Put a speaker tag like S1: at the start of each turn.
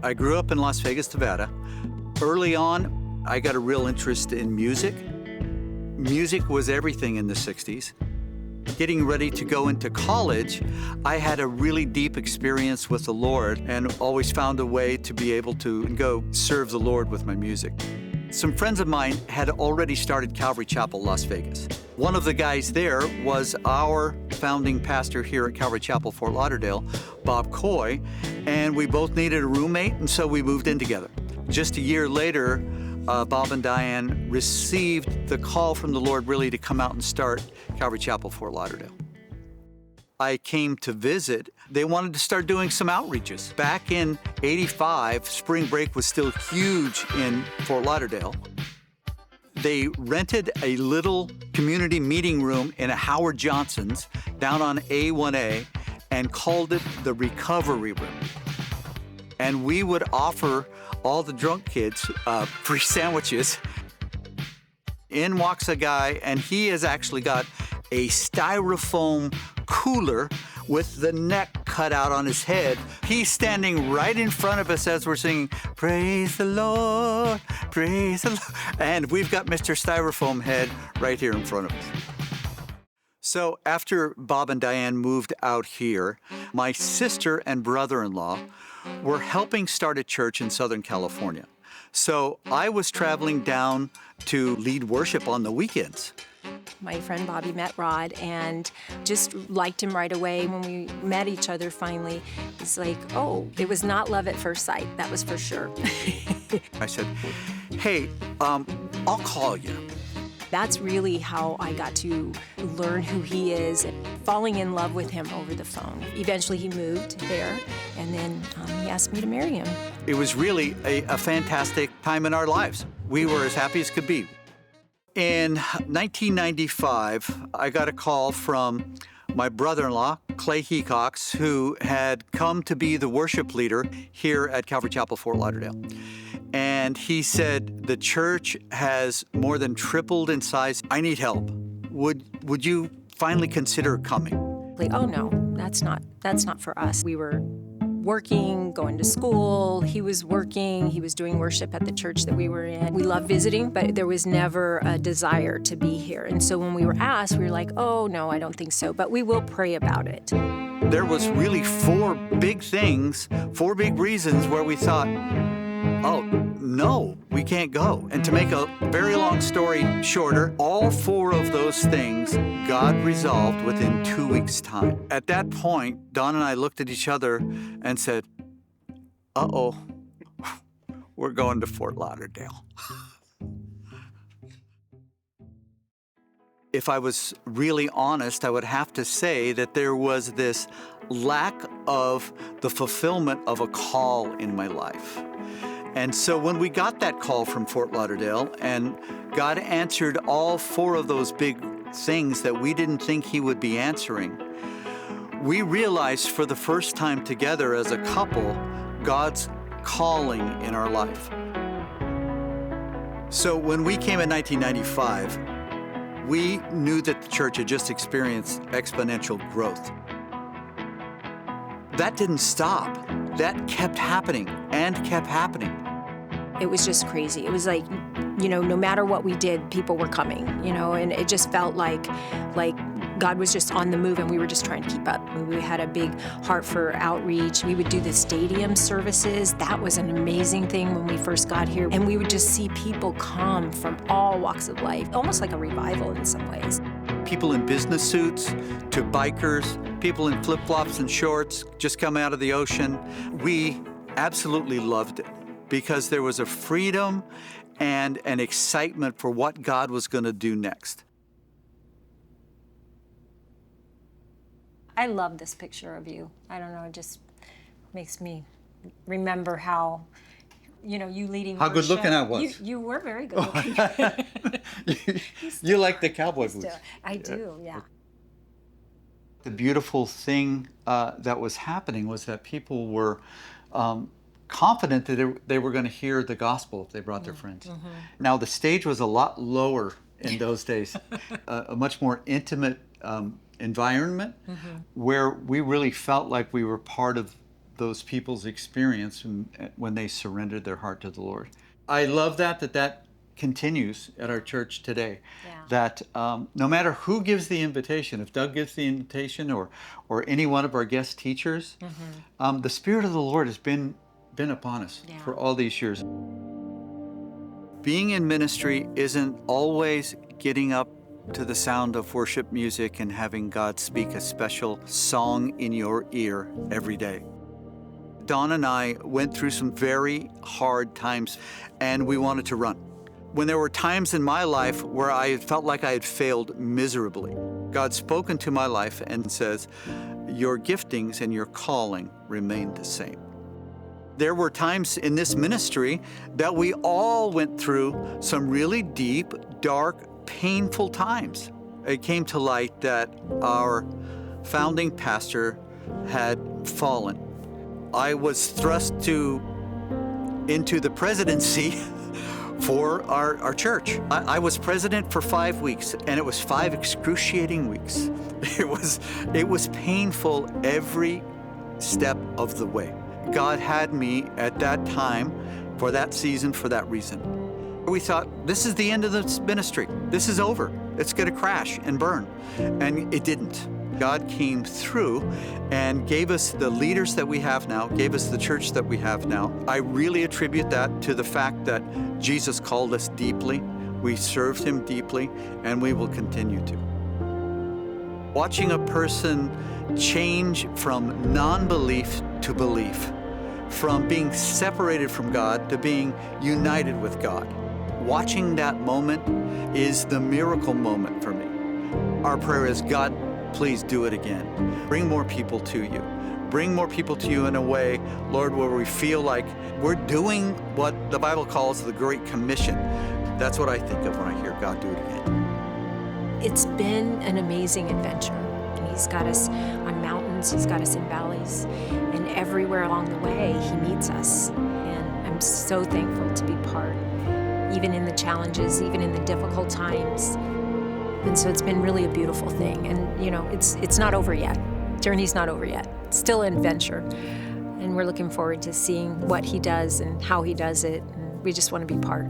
S1: I grew up in Las Vegas, Nevada. Early on, I got a real interest in music. Music was everything in the 60s. Getting ready to go into college, I had a really deep experience with the Lord and always found a way to be able to go serve the Lord with my music. Some friends of mine had already started Calvary Chapel, Las Vegas. One of the guys there was our founding pastor here at Calvary Chapel, Fort Lauderdale, 𝘾𝘼𝙑𝘼𝙍, and we both needed a roommate, and so we moved in together. Just a year later, Bob and Diane received the call from the Lord really to come out and start Calvary Chapel, Fort Lauderdale. I came to visit. They wanted to start doing some outreaches. Back in '85, spring break was still huge in Fort Lauderdale. They rented a little community meeting room in a Howard Johnson's down on A1A and called it the Recovery Room. And we would offer all the drunk kids free sandwiches. In walks a guy, and he has actually got a styrofoam cooler with the neck cut out on his head. He's standing right in front of us as we're singing, "Praise the Lord, praise the Lord." And we've got Mr. Styrofoam Head right here in front of us. So after Bob and Diane moved out here, my sister and brother-in-law were helping start a church in Southern California. So I was traveling down to lead worship on the weekends.
S2: My friend Bobby met Rod and just liked him right away. When we met each other finally, it's like, oh, it was not love at first sight, that was for sure.
S1: I said, hey, I'll call you.
S2: That's really how I got to learn who he is, falling in love with him over the phone. Eventually he moved there, and then he asked me to marry him.
S1: It was really a fantastic time in our lives. We were as happy as could be. In 1995, I got a call from my brother-in-law, 𝘾𝘼𝙑𝘼𝙍𝑔, who had come to be the worship leader here at Calvary Chapel, Fort Lauderdale. And he said, the church has more than tripled in size. I need help. Would you finally consider coming?
S2: Like, oh no, that's not for us. We were working, going to school. He was working. He was doing worship at the church that we were in. We loved visiting, but there was never a desire to be here. And so when we were asked, we were like, oh no, I don't think so, but we will pray about it.
S1: There was really four big things, four big reasons where we thought, oh, no, we can't go. And to make a very long story shorter, all four of those things God resolved within 2 weeks' time. At that point, Don and I looked at each other and said, uh-oh, we're going to Fort Lauderdale. If I was really honest, I would have to say that there was this lack of the fulfillment of a call in my life. And so when we got that call from Fort Lauderdale and God answered all four of those big things that we didn't think he would be answering, we realized for the first time together as a couple, God's calling in our life. So when we came in 1995, we knew that the church had just experienced exponential growth. That didn't stop. That kept happening and kept happening.
S2: It was just crazy. It was like, you know, no matter what we did, people were coming, you know, and it just felt like God was just on the move and we were just trying to keep up. We had a big heart for outreach. We would do the stadium services. That was an amazing thing when we first got here. And we would just see people come from all walks of life, almost like a revival in some ways.
S1: People in business suits to bikers, people in flip-flops and shorts just come out of the ocean. We absolutely loved it because there was a freedom and an excitement for what God was going to do next.
S2: I love this picture of you. I don't know, it just makes me remember how, you know, you leading
S1: how
S2: worship.
S1: Good looking I was.
S2: You were very good looking.
S1: You like the cowboy boots.
S2: I do, yeah.
S1: The beautiful thing that was happening was that people were confident that they were going to hear the gospel if they brought their friends. Mm-hmm. Now, the stage was a lot lower in those days, a much more intimate environment, mm-hmm. where we really felt like we were part of those people's experience when they surrendered their heart to the Lord. I love that continues at our church today.
S2: Yeah.
S1: That no matter who gives the invitation, if Doug gives the invitation or any one of our guest teachers, the Spirit of the Lord has been upon us for all these years. Being in ministry isn't always getting up to the sound of worship music and having God speak a special song in your ear every day. Don and I went through some very hard times, and we wanted to run. When there were times in my life where I felt like I had failed miserably, God spoke into my life and says, your giftings and your calling remain the same. There were times in this ministry that we all went through some really deep, dark, painful times. It came to light that our founding pastor had fallen. I was thrust into the presidency for our church. I was president for 5 weeks, and it was 5 excruciating weeks. It was painful every step of the way. God had me at that time, for that season, for that reason. We thought, this is the end of this ministry. This is over. It's going to crash and burn. And it didn't. God came through and gave us the leaders that we have now, gave us the church that we have now. I really attribute that to the fact that Jesus called us deeply, we served him deeply, and we will continue to. Watching a person change from non-belief to belief, from being separated from God to being united with God. Watching that moment is the miracle moment for me. Our prayer is, God, please do it again. Bring more people to you. Bring more people to you in a way, Lord, where we feel like we're doing what the Bible calls the Great Commission. That's what I think of when I hear God do it again.
S2: It's been an amazing adventure. He's got us on mountains, he's got us in valleys, and everywhere along the way, he meets us. And I'm so thankful to be part, even in the challenges, even in the difficult times. And so it's been really a beautiful thing. And, you know, it's not over yet. Journey's not over yet. It's still an adventure. And we're looking forward to seeing what he does and how he does it. And we just want to be part.